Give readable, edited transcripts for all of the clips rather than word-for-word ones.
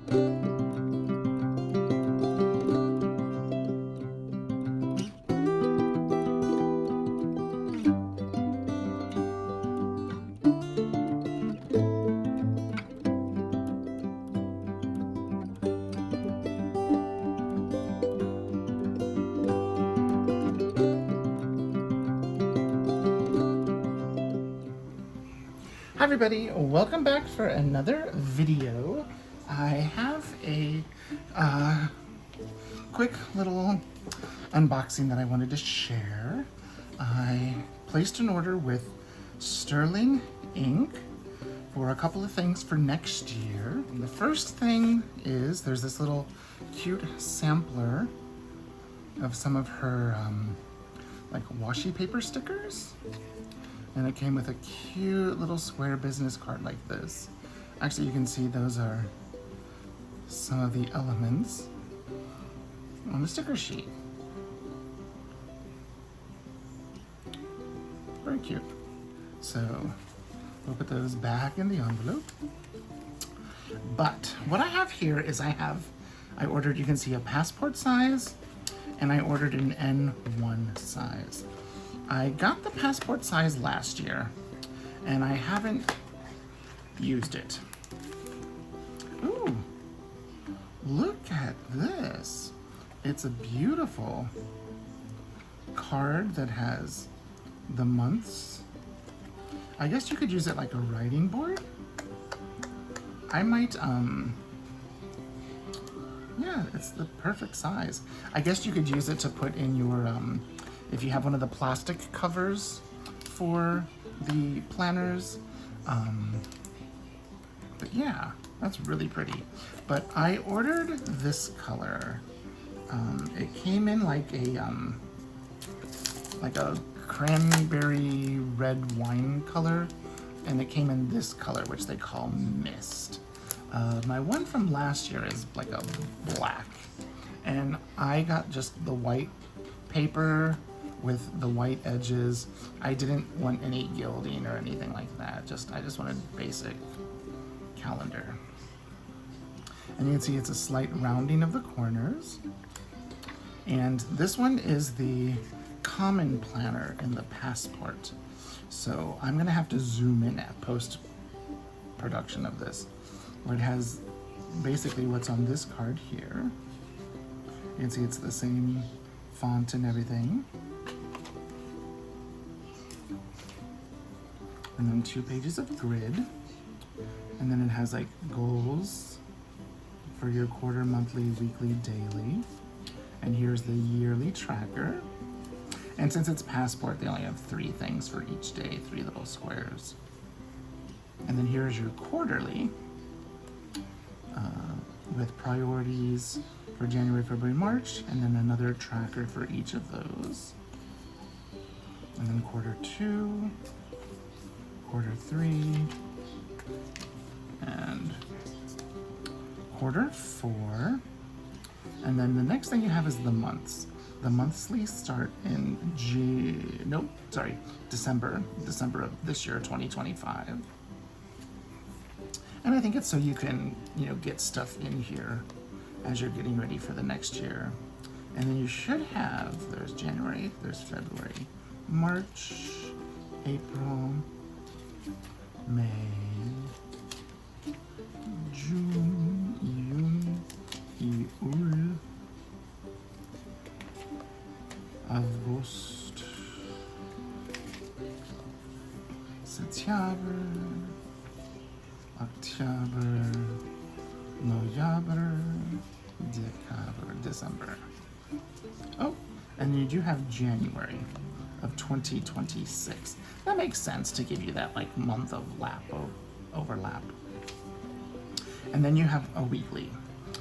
Hi everybody, welcome back for another video. I have a quick little unboxing that I wanted to share. I placed an order with Sterling Ink for a couple of things for next year. The first thing is there's this little cute sampler of some of her like washi paper stickers. And it came with a cute little square business card like this. Actually, you can see those are some of the elements on the sticker sheet. Very cute. So we'll put those back in the envelope. But what I have here is I ordered, you can see, a passport size, and I ordered an N1 size. I got the passport size last year, and I haven't used it. Ooh, look at this. It's a beautiful card that has the months. I guess you could use it like a writing board. I might, yeah, it's the perfect size. I guess you could use it to put in your, if you have one of the plastic covers for the planners. But yeah, that's really pretty. But I ordered this color. It came in like a cranberry red wine color, and it came in this color, which they call Mist. My one from last year is like a black, and I got just the white paper with the white edges. I didn't want any gilding or anything like that. I just wanted basic calendar. And you can see it's a slight rounding of the corners. And this one is the common planner in the passport. So I'm gonna have to zoom in at post-production of this, where it has basically what's on this card here. You can see it's the same font and everything. And then 2 pages of grid. And then it has like goals for your quarter, monthly, weekly, daily. And here's the yearly tracker. And since it's passport, they only have 3 things for each day, 3 little squares. And then here's your quarterly with priorities for January, February, March, and then another tracker for each of those. And then quarter 2, quarter 3, and quarter 4. And then the next thing you have is the months. The monthly start in December of this year, 2025. And I think it's so you can, get stuff in here as you're getting ready for the next year. And then you should have, there's January, there's February, March, April, May, June, Iul, August, September, October, November, December. Oh, and you do have January of 2026. That makes sense to give you that like month of overlap. And then you have a weekly,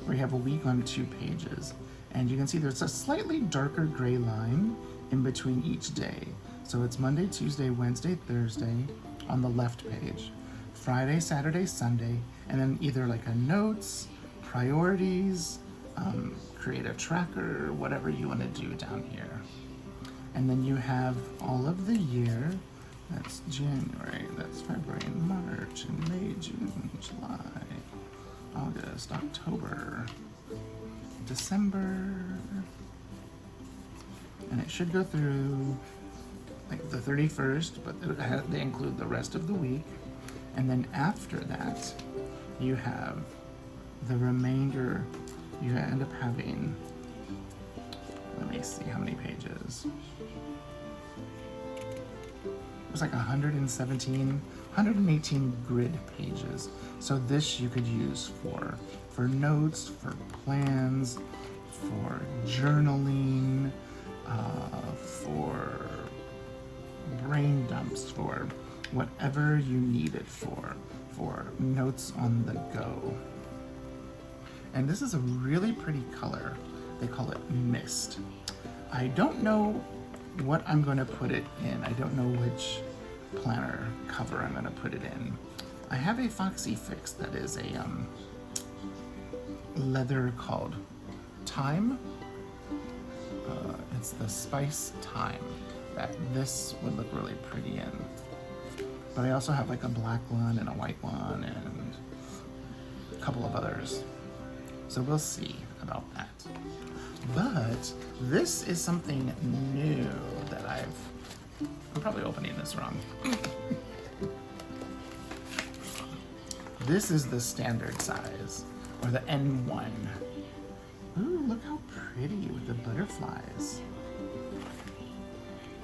where you have a week on 2 pages. And you can see there's a slightly darker gray line in between each day. So it's Monday, Tuesday, Wednesday, Thursday on the left page. Friday, Saturday, Sunday, and then either like a notes, priorities, create a tracker, whatever you want to do down here. And then you have all of the year. That's January, that's February, and March, and May, June, July, August. August, October, December, and it should go through like the 31st, but they include the rest of the week. And then after that, you have the remainder. You end up having, let me see how many pages. It was like 117, 118 grid pages. So this you could use for notes, for plans, for journaling, for brain dumps, for whatever you need it for notes on the go. And this is a really pretty color. They call it Mist. I don't know what I'm going to put it in. I don't know which planner cover I'm going to put it in. I have a Foxy Fix that is a leather called Thyme. It's the Spice Thyme that this would look really pretty in. But I also have like a black one and a white one and a couple of others. So we'll see about that. But this is something new that I'm probably opening this wrong. This is the standard size, or the N1. Ooh, look how pretty with the butterflies.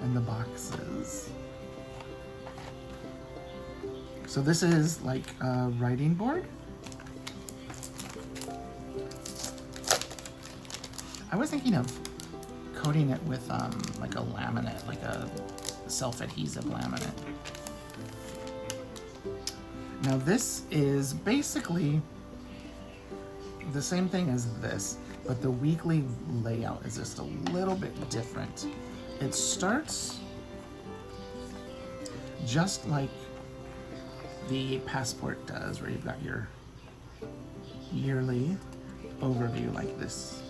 And the boxes. So this is like a writing board. I was thinking of coating it with like a laminate, like a self-adhesive laminate. Now this is basically the same thing as this, but the weekly layout is just a little bit different. It starts just like the Passport does, where you've got your yearly overview like this.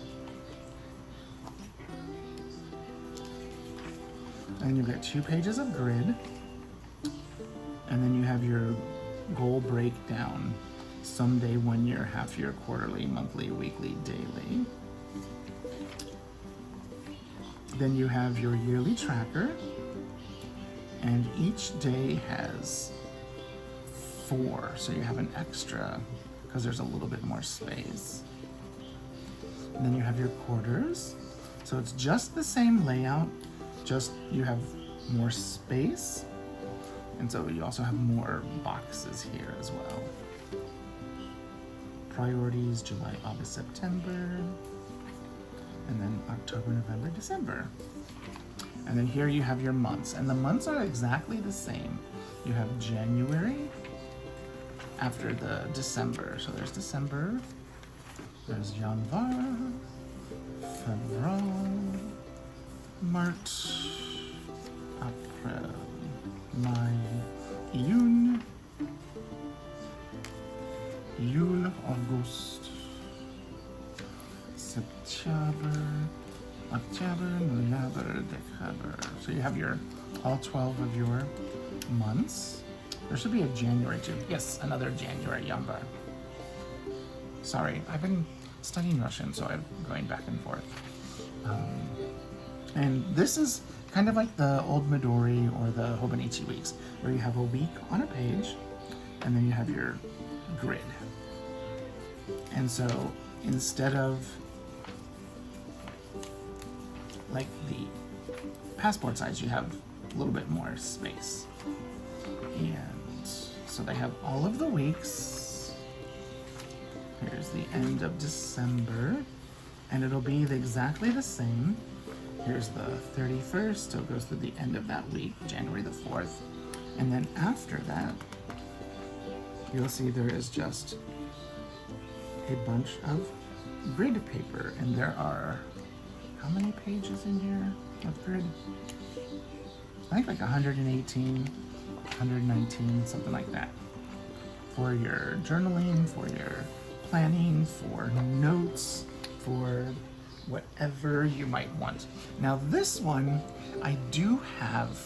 And you've got 2 pages of grid, and then you have your goal breakdown: someday, 1 year, half year, quarterly, monthly, weekly, daily. Then you have your yearly tracker, and each day has 4, so you have an extra because there's a little bit more space. And then you have your quarters, so it's just the same layout, just you have more space, and so you also have more boxes here as well. Priorities: July, August, September, and then October, November, December. And then here you have your months, and the months are exactly the same. You have January after the December, so there's December, there's Janvier, February, March, April, May, June, Juli, August, September, October, November, December. So you have your all 12 of your months. There should be a January too. Yes, another January, Yanvar. Sorry, I've been studying Russian, so I'm going back and forth. And this is kind of like the old Midori or the Hobonichi weeks, where you have a week on a page, and then you have your grid. And so instead of like the Passport size, you have a little bit more space. And so they have all of the weeks. Here's the end of December, and it'll be exactly the same. Here's the 31st, so it goes to the end of that week, January the 4th. And then after that, you'll see there is just a bunch of grid paper, and there are, how many pages in here of grid? I think like 118, 119, something like that. For your journaling, for your planning, for notes, for whatever you might want. Now this one, I do have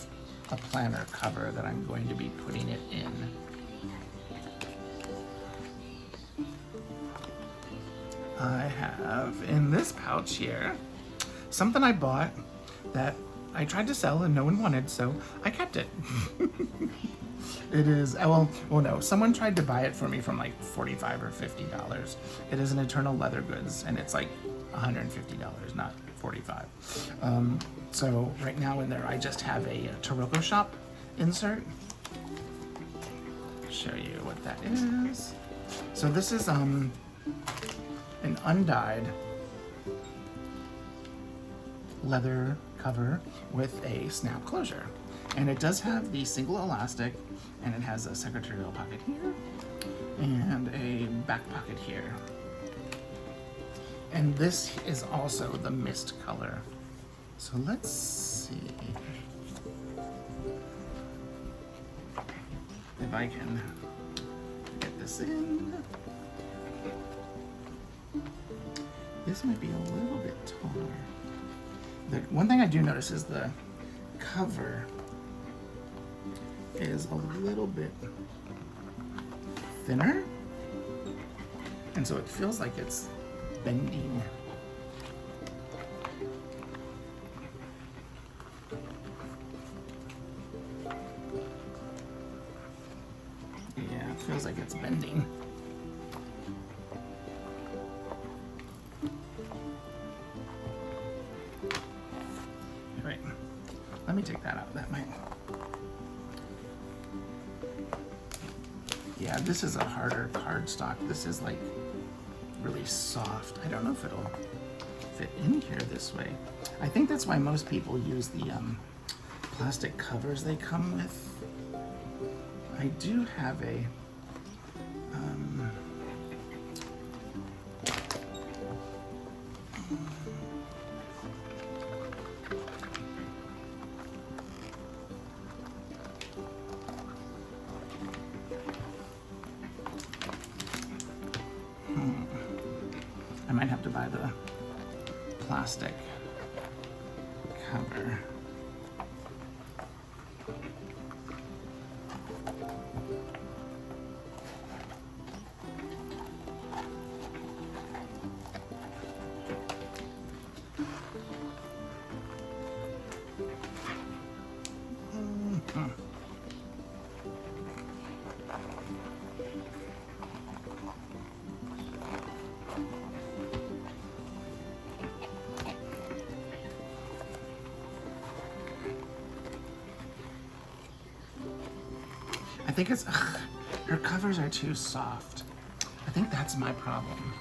a planner cover that I'm going to be putting it in. I have in this pouch here something I bought that I tried to sell and no one wanted, so I kept it. It is, well, no, someone tried to buy it for me from like $45 or $50. It is an Eternal Leather Goods, and it's like $150, not $45. So right now in there, I just have a Taroko Shop insert. Show you what that is. So this is an undyed leather cover with a snap closure, and it does have the single elastic, and it has a secretarial pocket here and a back pocket here, and this is also the mist color. So let's see if I can get this in. This might be a little bit taller. The one thing I do notice is the cover is a little bit thinner, and so it feels like it's bending. Yeah, it feels like it's bending. Wait, let me take that out. That might. Yeah, this is a harder cardstock. This is like really soft. I don't know if it'll fit in here this way. I think that's why most people use the plastic covers they come with. I do have a I might have to buy the plastic cover. I think it's, her covers are too soft. I think that's my problem.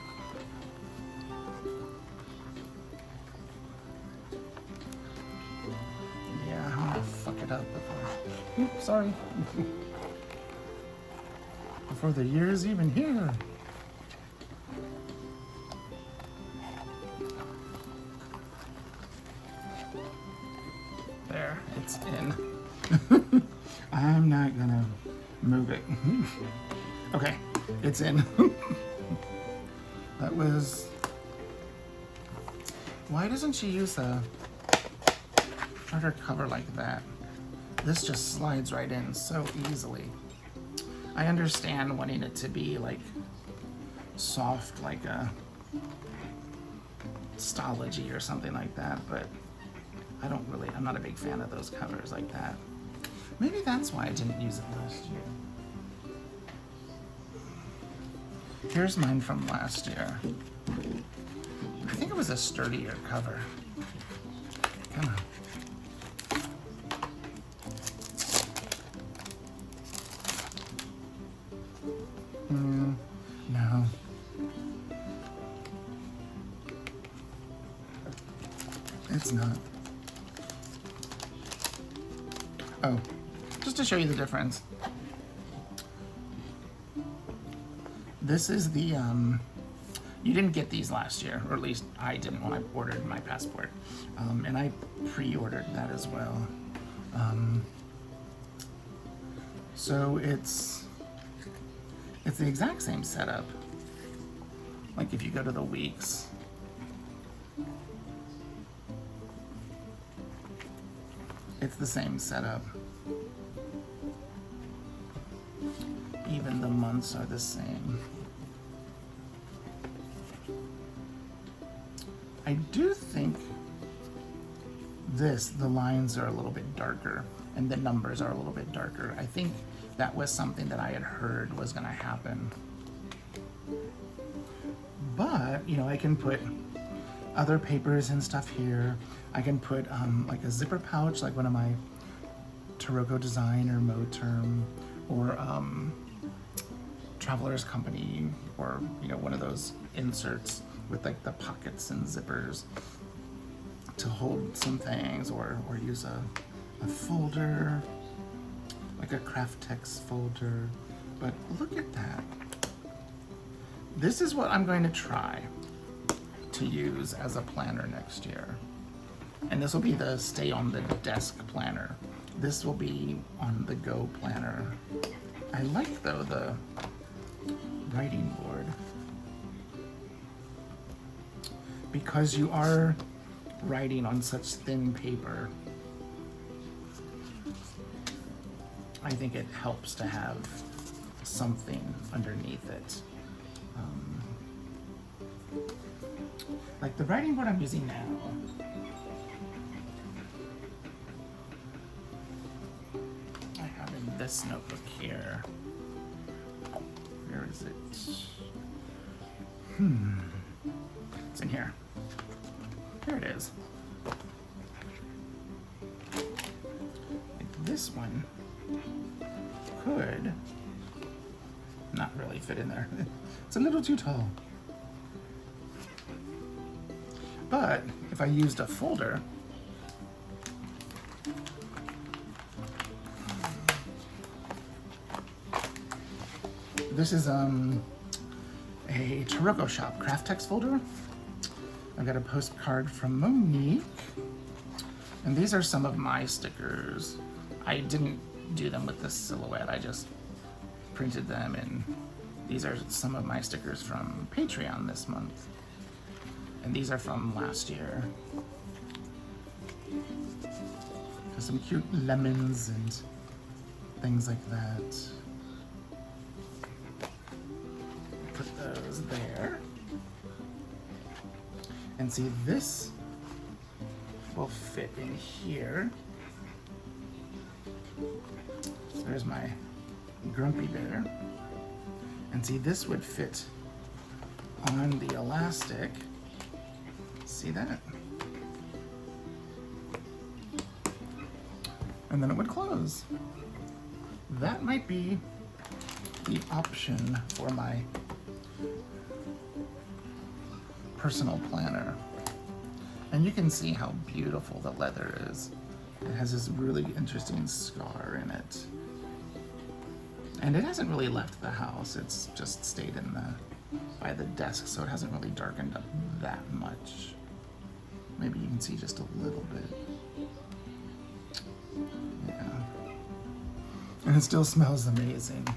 Yeah, I'm gonna fuck it up before, oops, sorry. Before the year is even here. There, it's in. I'm not gonna move it. Okay, it's in. That was... Why doesn't she use a harder cover like that? This just slides right in so easily. I understand wanting it to be like soft, like a Stalogy or something like that, but I'm not a big fan of those covers like that. Maybe that's why I didn't use it last year. Here's mine from last year. I think it was a sturdier cover. Come on. No. It's not. Oh, just to show you the difference. This is the, you didn't get these last year, or at least I didn't when I ordered my passport. And I pre-ordered that as well. So it's the exact same setup. Like if you go to the weeks. It's the same setup. Even the months are the same. I do think the lines are a little bit darker and the numbers are a little bit darker. I think that was something that I had heard was gonna happen. But, you know, I can put other papers and stuff here. I can put like a zipper pouch, like one of my Taroko Design or Moterm or Traveler's Company, or, you know, one of those inserts with like the pockets and zippers to hold some things, or use a folder, like a Craftex folder. But look at that. This is what I'm going to try to use as a planner next year. And this will be the stay on the desk planner. This will be on the go planner. I like, though, the writing board, because you are writing on such thin paper. I think it helps to have something underneath it. Like the writing board I'm using now, I have in this notebook here. Where is it? It's in here. There it is. Like this one could not really fit in there. It's a little too tall. But if I used a folder, this is a Taroko Shop Craftex folder. I've got a postcard from Monique, and these are some of my stickers. I didn't do them with this silhouette, I just printed them, and these are some of my stickers from Patreon this month. And these are from last year. There's some cute lemons and things like that. Put those there. And see, this will fit in here. So there's my Grumpy Bear. And see, this would fit on the elastic. See that? And then it would close. That might be the option for my personal planner. And you can see how beautiful the leather is. It has this really interesting scar in it. And it hasn't really left the house. It's just stayed in by the desk, so it hasn't really darkened up that much. Maybe you can see just a little bit. Yeah. And it still smells amazing.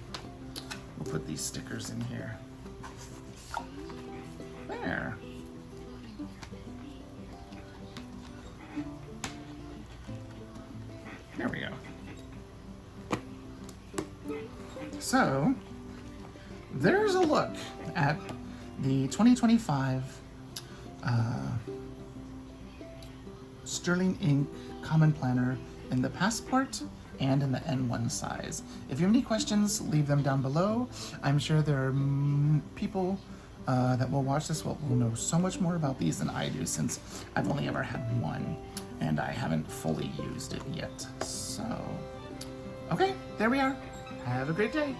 We'll put these stickers in here. There. There we go. So, there's a look at the 2025 Sterling Ink Common Planner in the Passport and in the N1 size. If you have any questions, leave them down below. I'm sure there are people that will watch this will know so much more about these than I do, since I've only ever had one and I haven't fully used it yet. So, okay, there we are. Have a great day.